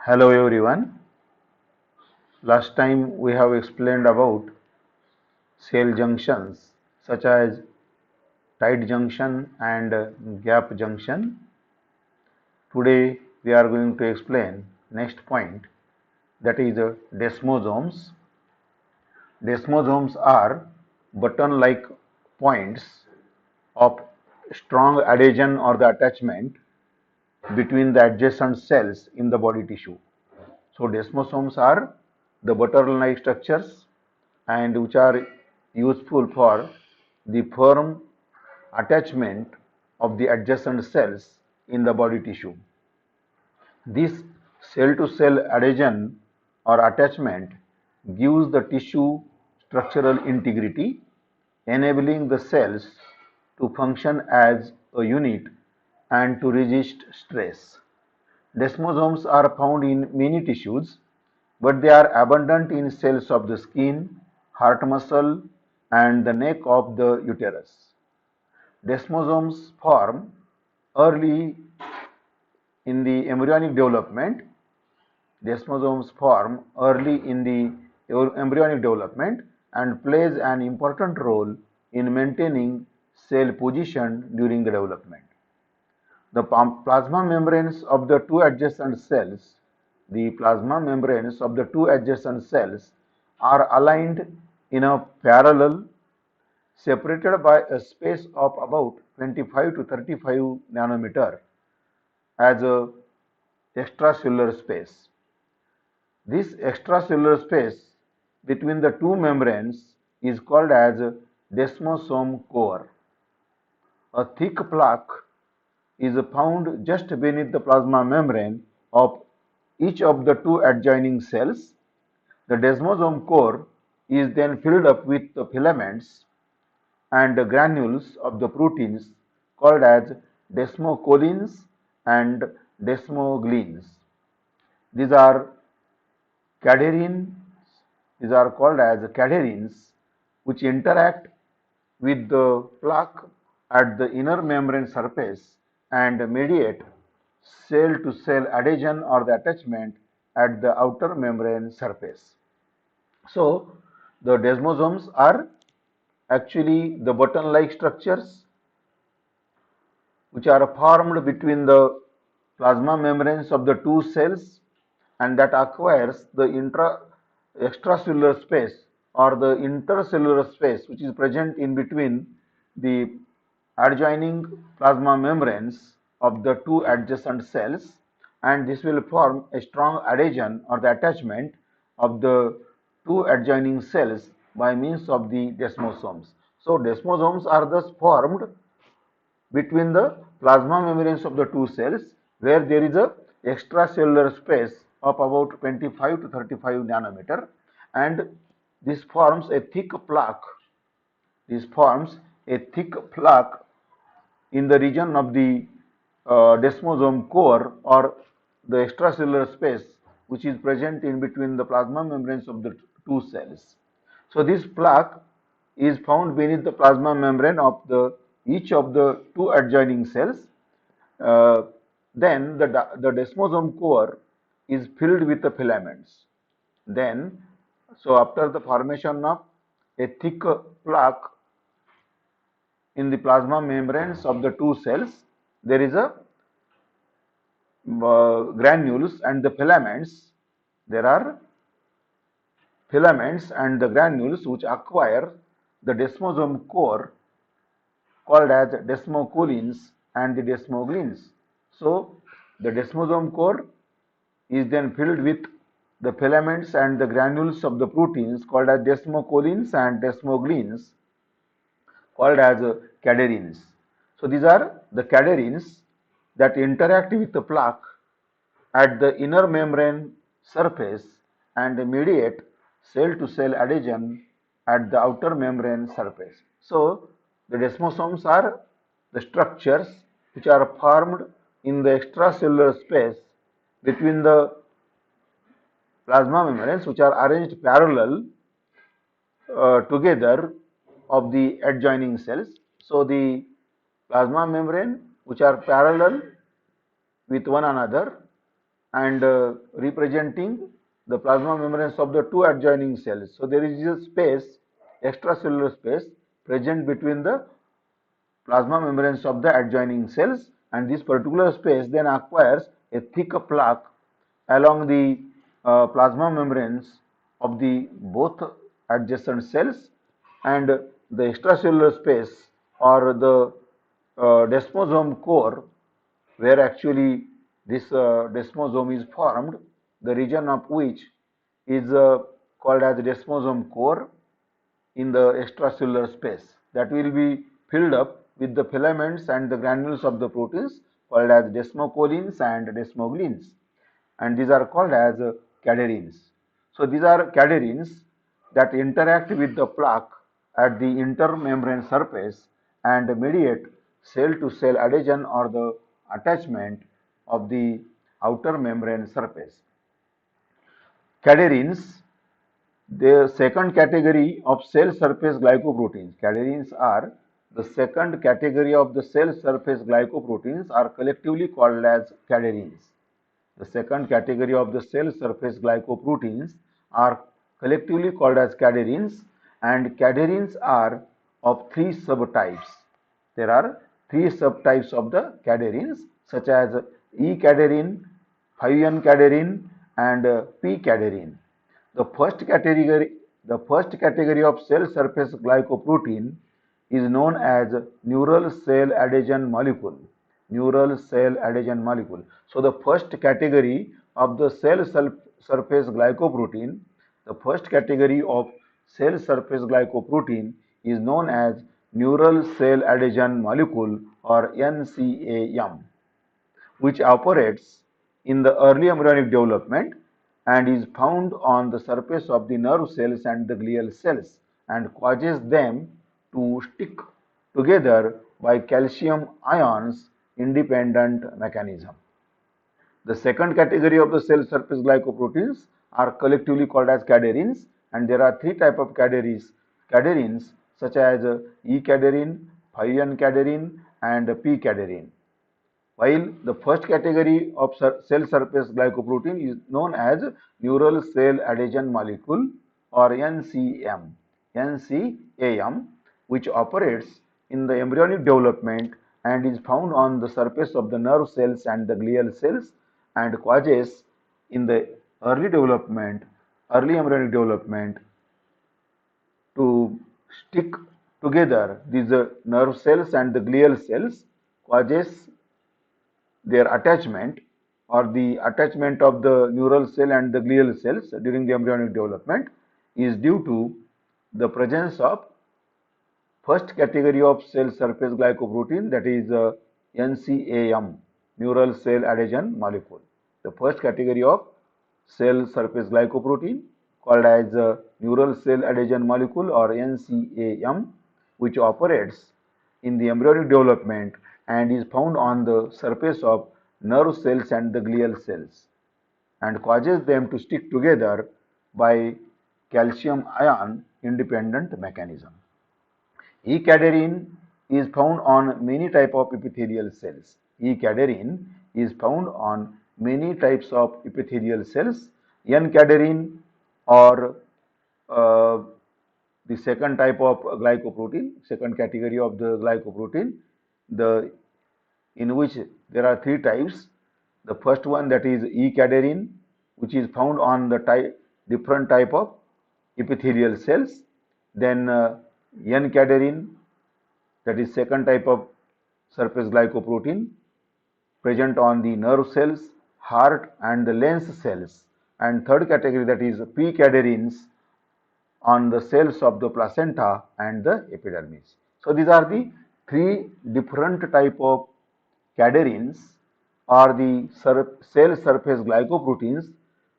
Hello everyone. Last time we have explained about cell junctions such as tight junction and gap junction. Today we are going to explain next point, that is desmosomes. Desmosomes are button-like points of strong adhesion or the attachment between the adjacent cells in the body tissue. So desmosomes are the button-like structures and which are useful for the firm attachment of the adjacent cells in the body tissue. This cell-to-cell adhesion or attachment gives the tissue structural integrity, enabling the cells to function as a unit and to resist stress. Desmosomes are found in many tissues, but they are abundant in cells of the skin, heart muscle, and the neck of the uterus. Desmosomes form early in the embryonic development. Desmosomes form early in the embryonic development and plays an important role in maintaining cell position during the development. The plasma membranes of the two adjacent cells, are aligned in a parallel, separated by a space of about 25 to 35 nanometer as a extracellular space. This extracellular space between the two membranes is called as desmosome core. A thick plaque is found just beneath the plasma membrane of each of the two adjoining cells. The desmosome core is then filled up with the filaments and the granules of the proteins called as desmocolins and desmoglins. These are cadherins, these are called as cadherins, which interact with the plaque at the inner membrane surface and mediate cell to cell adhesion or the attachment at the outer membrane surface. So, the desmosomes are actually the button-like structures which are formed between the plasma membranes of the two cells and that acquires the extracellular space or the intercellular space which is present in between the adjoining plasma membranes of the two adjacent cells, and this will form a strong adhesion or the attachment of the two adjoining cells by means of the desmosomes. So desmosomes are thus formed between the plasma membranes of the two cells, where there is a extracellular space of about 25 to 35 nanometer, and this forms a thick plaque. This forms a thick plaque in the region of the desmosome core or the extracellular space which is present in between the plasma membranes of the two cells. So this plaque is found beneath the plasma membrane of the each of the two adjoining cells. Uh, then the desmosome core is filled with the filaments. Then, so after the formation of a thick plaque in the plasma membranes of the two cells, there is a granules and the filaments. There are filaments and the granules which acquire the desmosome core called as desmocolins and the desmoglins. So the desmosome core is then filled with the filaments and the granules of the proteins called as desmocolins and desmoglins called as cadherins. So these are the cadherins that interact with the plaque at the inner membrane surface and mediate cell to cell adhesion at the outer membrane surface. So the desmosomes are the structures which are formed in the extracellular space between the plasma membranes which are arranged parallel together of the adjoining cells. So the plasma membrane which are parallel with one another and representing the plasma membranes of the two adjoining cells. So there is a space, extracellular space present between the plasma membranes of the adjoining cells, and this particular space then acquires a thick plaque along the plasma membranes of the both adjacent cells, and the extracellular space or the desmosome core, where actually this desmosome is formed, the region of which is called as desmosome core in the extracellular space, that will be filled up with the filaments and the granules of the proteins called as desmocollins and desmoglins, and these are called as cadherins. So these are cadherins that interact with the plaque at the intermembrane surface and mediate cell to cell adhesion or the attachment of the outer membrane surface. Cadherins, the second category of cell surface glycoproteins. Cadherins are the second category of the cell surface glycoproteins, are collectively called as cadherins. The second category of the cell surface glycoproteins are collectively called as cadherins, and cadherins are of three subtypes. There are three subtypes of the cadherins, such as E-cadherin, 5N-cadherin, and P-cadherin. The first category of cell surface glycoprotein is known as neural cell adhesion molecule. Neural cell adhesion molecule. So the first category of the cell surface glycoprotein, the first category of cell surface glycoprotein is known as neural cell adhesion molecule, or NCAM, which operates in the early embryonic development and is found on the surface of the nerve cells and the glial cells, and causes them to stick together by calcium ions independent mechanism. The second category of the cell surface glycoproteins are collectively called as cadherins, and there are three types of cadherins such as E-cadherin, 5N-cadherin, and P-cadherin. While the first category of cell surface glycoprotein is known as neural cell adhesion molecule, or NCAM, which operates in the embryonic development and is found on the surface of the nerve cells and the glial cells, and causes in the early embryonic development to stick together these nerve cells and the glial cells, causes their attachment or the attachment of the neural cell and the glial cells during the embryonic development is due to the presence of first category of cell surface glycoprotein, that is NCAM, neural cell adhesion molecule. The first category of cell surface glycoprotein called as neural cell adhesion molecule, or NCAM, which operates in the embryonic development and is found on the surface of nerve cells and the glial cells, and causes them to stick together by calcium ion independent mechanism. E-cadherin is found on many types of epithelial cells. E-cadherin is found on many types of epithelial cells. N-cadherin, or uh, the second type of glycoprotein, second category of the glycoprotein, the in which there are three types. The first one, that is E-cadherin, which is found on the different type of epithelial cells. Then N-cadherin, that is second type of surface glycoprotein present on the nerve cells, heart, and the lens cells. And third category, that is P-cadherins, on the cells of the placenta and the epidermis. So these are the three different type of cadherins, or the cell surface glycoproteins,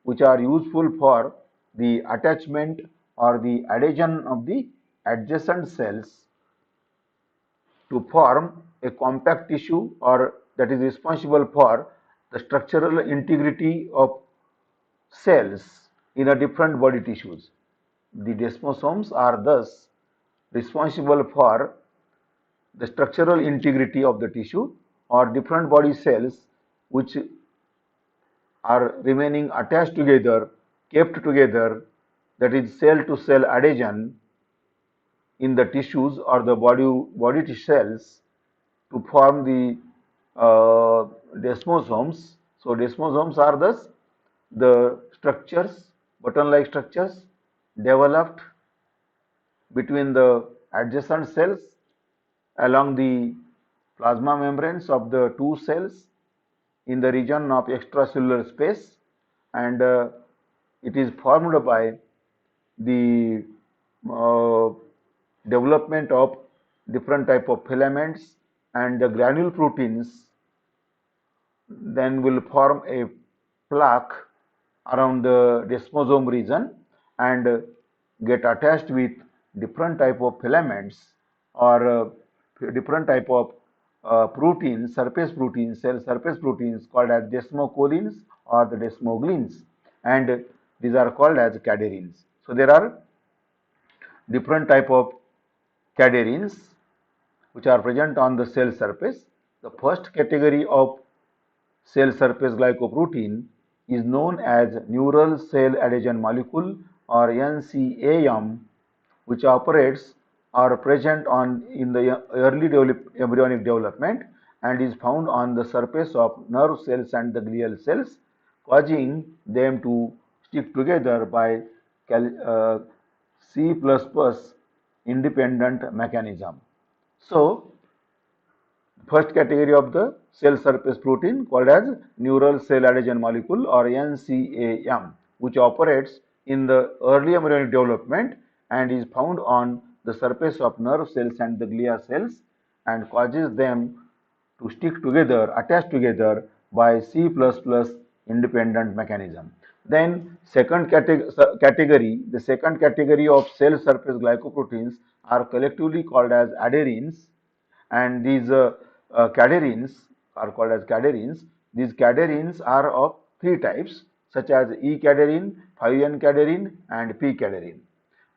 which are useful for the attachment or the adhesion of the adjacent cells to form a compact tissue, or that is responsible for the structural integrity of cells in a different body tissues. The desmosomes are thus responsible for the structural integrity of the tissue or different body cells, which are remaining attached together, kept together, that is cell to cell adhesion in the tissues or the body cells to form the desmosomes. So desmosomes are thus the structures, button-like structures developed between the adjacent cells along the plasma membranes of the two cells in the region of extracellular space, and it is formed by the uh, development of different type of filaments, and the granule proteins then will form a plaque around the desmosome region and get attached with different type of filaments or different type of proteins, surface proteins, cell surface proteins called as desmocollins or the desmoglins, and these are called as cadherins. So there are different type of cadherins which are present on the cell surface. The first category of cell surface glycoprotein is known as neural cell adhesion molecule or NCAM, which operates or present on in the early embryonic development and is found on the surface of nerve cells and the glial cells, causing them to stick together by C++ independent mechanism. So, first category of the cell surface protein called as neural cell adhesion molecule or NCAM, which operates in the early embryonic development and is found on the surface of nerve cells and the glia cells and causes them to stick together, attach together by C++ independent mechanism. Then second category, the second category of cell surface glycoproteins are collectively called as adherins, and these cadherins are called as cadherins. These cadherins are of three types such as E cadherin, 5N cadherin and P cadherin,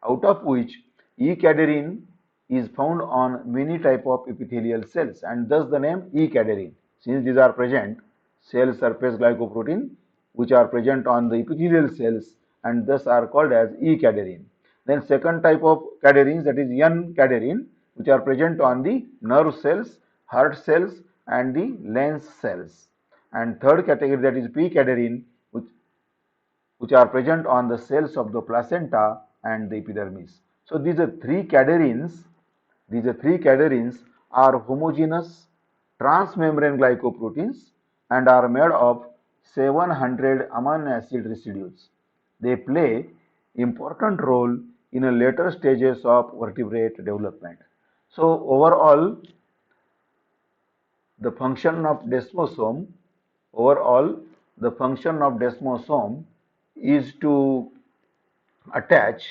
out of which E cadherin is found on many type of epithelial cells and thus the name E cadherin, since these are present cell surface glycoprotein which are present on the epithelial cells and thus are called as E cadherin. Then second type of cadherins, that is N cadherin, which are present on the nerve cells, heart cells and the lens cells. And third category, that is P cadherin, which are present on the cells of the placenta and the epidermis. So these are three cadherins. Are homogeneous transmembrane glycoproteins and are made of 700 amino acid residues. They play important role in a later stages of vertebrate development. So overall, the function of desmosome, overall, the function of desmosome is to attach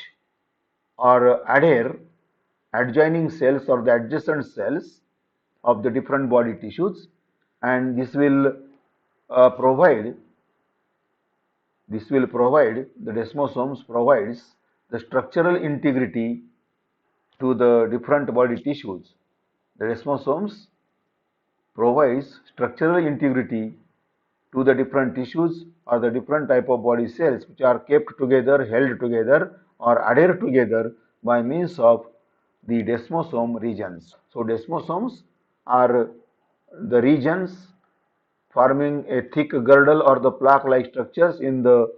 or adhere adjoining cells or the adjacent cells of the different body tissues, and provide this will provide the desmosomes provides the structural integrity to the different body tissues. The desmosomes provides structural integrity to the different tissues or the different type of body cells which are kept together, held together or adhered together by means of the desmosome regions. So desmosomes are the regions forming a thick girdle or the plaque-like structures in the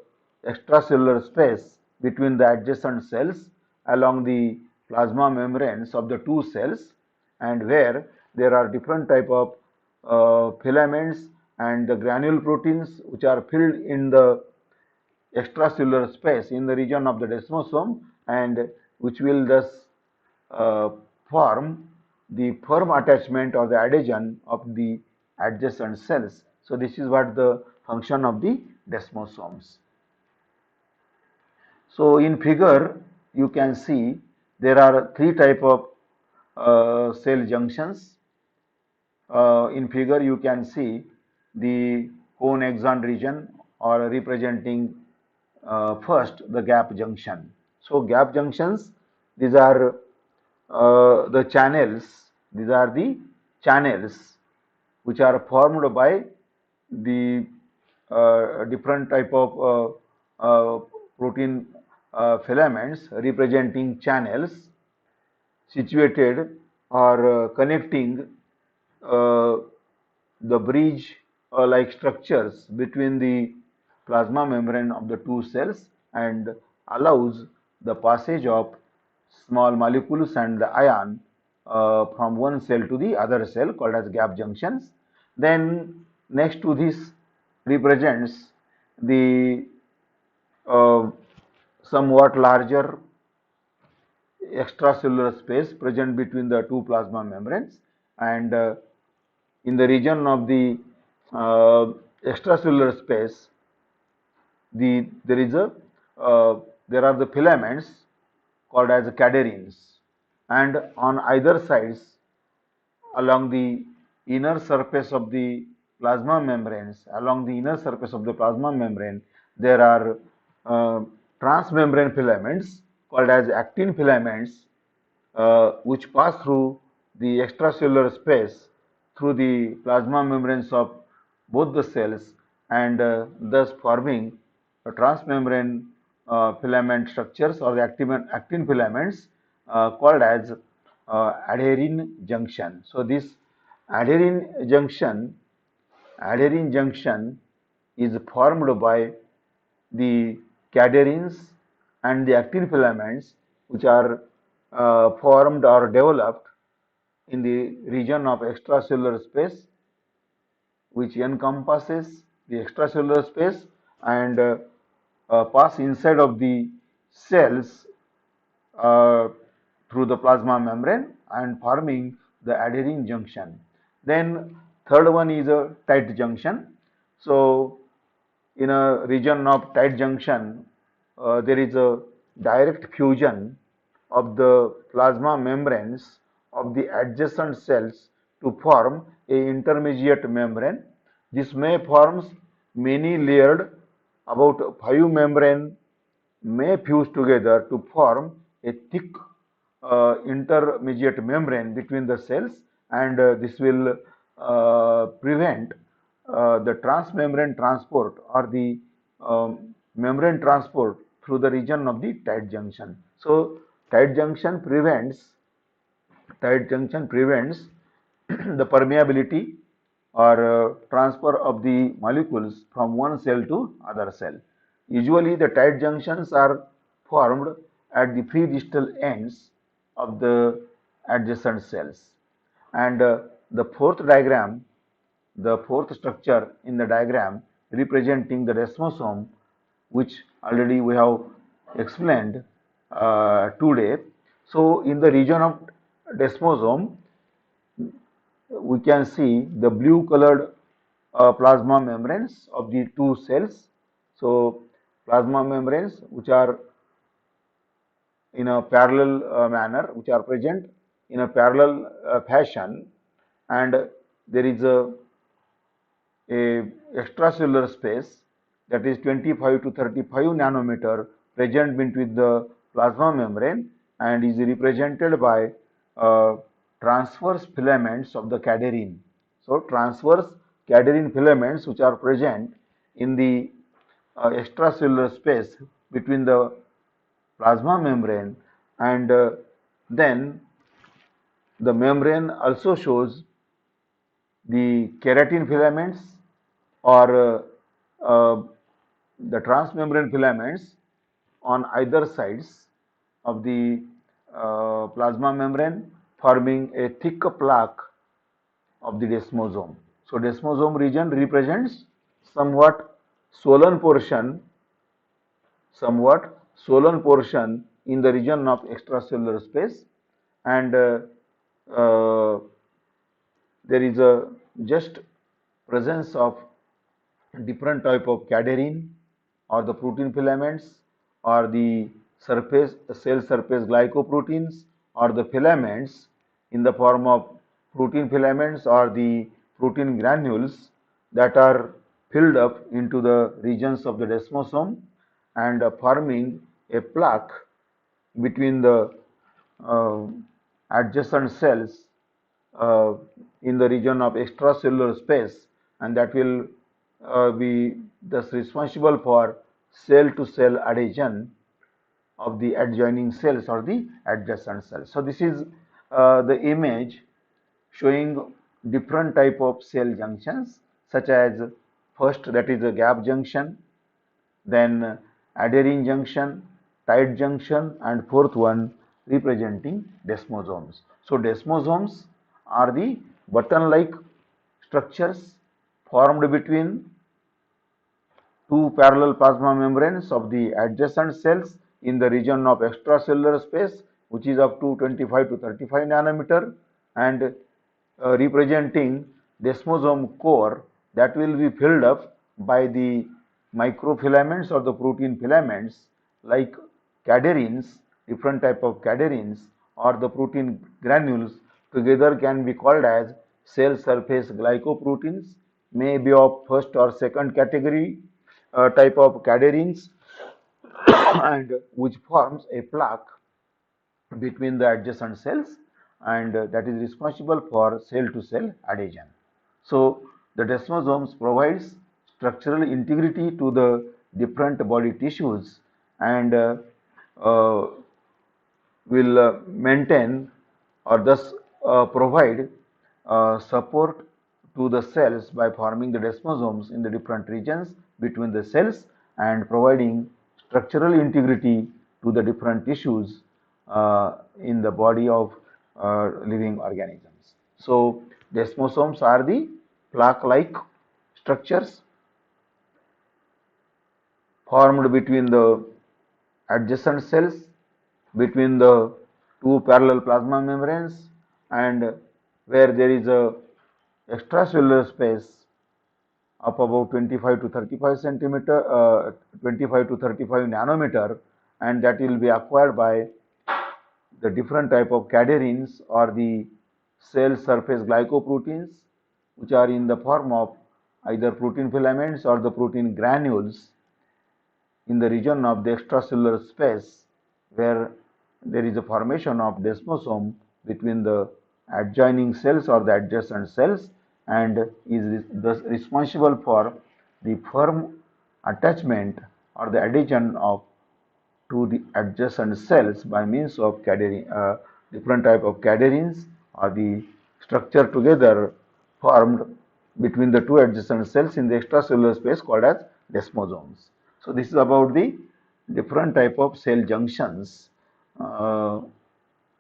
extracellular space between the adjacent cells along the plasma membranes of the two cells, and where there are different type of filaments and the granule proteins which are filled in the extracellular space in the region of the desmosome and which will thus uh, form the firm attachment or the adhesion of the adjacent cells. So this is what the function of the desmosomes. So in figure you can see there are three type of cell junctions. In figure you can see the cone axon region or representing first the gap junction. So gap junctions, these are the channels, these are the channels which are formed by the different type of protein filaments representing channels situated or connecting uh, the bridge like structures between the plasma membrane of the two cells and allows the passage of small molecules and the ion from one cell to the other cell called as gap junctions. Then next to this represents the uh, somewhat larger extracellular space present between the two plasma membranes, and in the region of the extracellular space there is a there are the filaments called as cadarins, and on either sides along the inner surface of the plasma membranes, along the inner surface of the plasma membrane, there are transmembrane filaments called as actin filaments, which pass through the extracellular space through the plasma membranes of both the cells, and thus forming a transmembrane filament structures or the actin filaments called as adherine junction. So this adherine junction adherine junction is formed by the cadarins and the actin filaments, which are formed or developed in the region of extracellular space, which encompasses the extracellular space and pass inside of the cells uh, through the plasma membrane and forming the adherine junction. Then third one is a tight junction. So in a region of tight junction, there is a direct fusion of the plasma membranes of the adjacent cells to form a intermediate membrane. This may forms many layered, about 5 membrane may fuse together to form a thick intermediate membrane between the cells, and this will prevent the transmembrane transport or the membrane transport through the region of the tight junction. So tight junction prevents tight junction prevents the permeability or transfer of the molecules from one cell to other cell. Usually the tight junctions are formed at the free distal ends of the adjacent cells. And the fourth structure in the diagram representing the desmosome, which already we have explained today. So in the region of desmosome, we can see the blue colored plasma membranes of the two cells. So plasma membranes which are in a parallel manner, which are present in a parallel fashion, and there is a extracellular space that is 25 to 35 nanometer present between the plasma membrane and is represented by transverse filaments of the cadarin. So transverse cadarin filaments which are present in the extracellular space between the plasma membrane, and then the membrane also shows the keratin filaments or the transmembrane filaments on either sides of the plasma membrane, forming a thick plaque of the desmosome. So desmosome region represents somewhat swollen portion, somewhat swollen portion in the region of extracellular space, and uh, there is a just presence of different type of cadarin or the protein filaments or the surface cell surface glycoproteins or the filaments in the form of protein filaments or the protein granules that are filled up into the regions of the desmosome and forming a plaque between the uh, adjacent cells in the region of extracellular space, and that will be thus responsible for cell-to-cell adhesion of the adjoining cells or the adjacent cells. So this is the image showing different type of cell junctions, such as first, that is a gap junction, then adhering junction, tight junction, and fourth one representing desmosomes. So desmosomes are the button-like structures formed between two parallel plasma membranes of the adjacent cells in the region of extracellular space, which is up to 25 to 35 nanometer, and representing desmosome core that will be filled up by the microfilaments or the protein filaments like cadherins, different type of cadherins, or the protein granules together can be called as cell surface glycoproteins, may be of first or second category type of cadherins and which forms a plaque between the adjacent cells, and that is responsible for cell-to-cell adhesion. So the desmosomes provides structural integrity to the different body tissues and uh, will maintain or thus provide support to the cells by forming the desmosomes in the different regions between the cells and providing structural integrity to the different tissues in the body of living organisms. So desmosomes are the plaque-like structures formed between the adjacent cells, between the two parallel plasma membranes, and where there is a extracellular space of about 25 to 35 centimeter, 25 to 35 nanometer, and that will be acquired by the different type of cadherins or the cell surface glycoproteins, which are in the form of either protein filaments or the protein granules in the region of the extracellular space where there is a formation of desmosome between the adjoining cells or the adjacent cells and is thus responsible for the firm attachment or the adhesion of to the adjacent cells by means of different type of cadherins or the structure together formed between the two adjacent cells in the extracellular space called as desmosomes. So this is about the different type of cell junctions uh,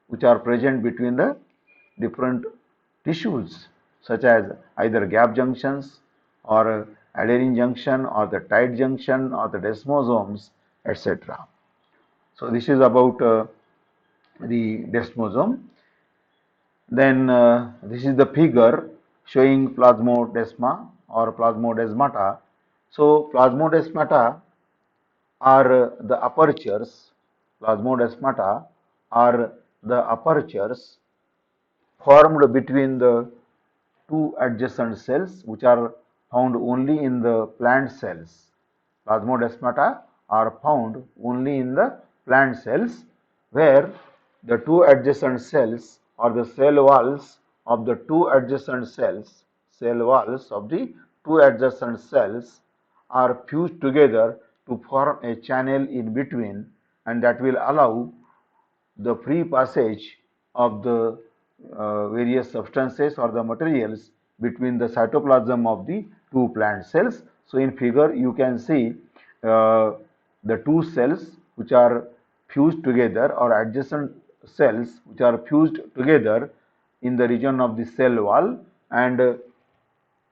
which are present between the different tissues, such as either gap junctions or adhering junction or the tight junction or the desmosomes, etc. So this is about the desmosome. Then this is the figure showing plasmodesma or plasmodesmata. So plasmodesmata are the apertures. Plasmodesmata are the apertures formed between the two adjacent cells which are found only in the plant cells. Plasmodesmata are found only in the plant cells where the two adjacent cells or the cell walls of the two adjacent cells, are fused together to form a channel in between, and that will allow the free passage of the various substances or the materials between the cytoplasm of the two plant cells. So in figure you can see the two cells which are fused together or adjacent cells which are fused together in the region of the cell wall, and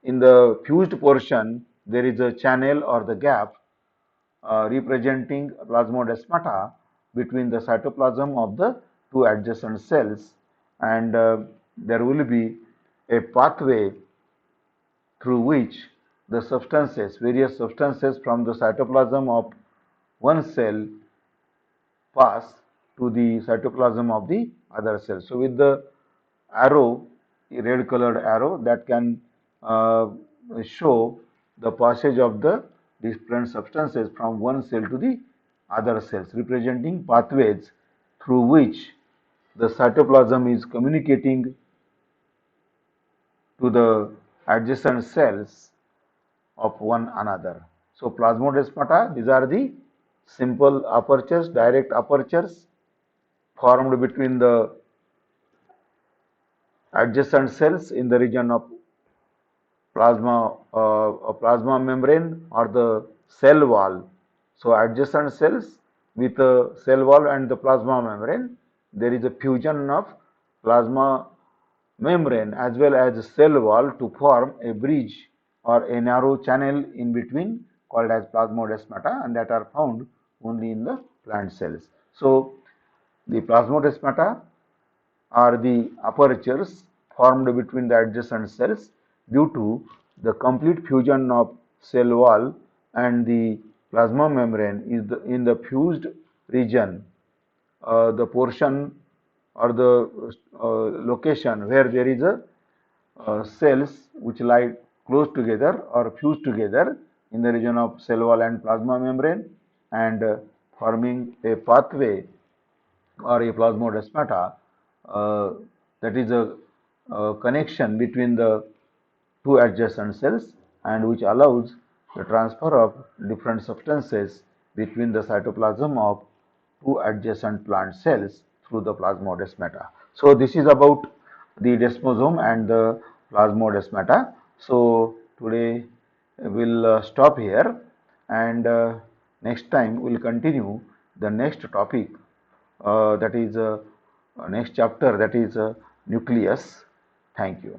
in the fused portion there is a channel or the gap representing plasmodesmata between the cytoplasm of the two adjacent cells, and there will be a pathway through which the various substances from the cytoplasm of one cell pass to the cytoplasm of the other cell. So with the arrow, a red colored arrow that can show the passage of the different substances from one cell to the other cells, representing pathways through which the cytoplasm is communicating to the adjacent cells of one another. So plasmodesmata, these are the simple apertures, direct apertures formed between the adjacent cells in the region of plasma membrane or the cell wall. So adjacent cells with the cell wall and the plasma membrane, there is a fusion of plasma membrane as well as cell wall to form a bridge or a narrow channel in between called as plasmodesmata, and that are found only in the plant cells. So the plasmodesmata are the apertures formed between the adjacent cells due to the complete fusion of cell wall and the plasma membrane is in the fused region, the portion or the location where there is a cells which lie close together or fused together in the region of cell wall and plasma membrane, and forming a pathway or a plasmodesmata, uh, that is a connection between the two adjacent cells and which allows the transfer of different substances between the cytoplasm of two adjacent plant cells through the plasmodesmata. So this is about the desmosome and the plasmodesmata. So today we'll stop here, and next time we'll continue the next topic, that is next chapter, that is nucleus. Thank you.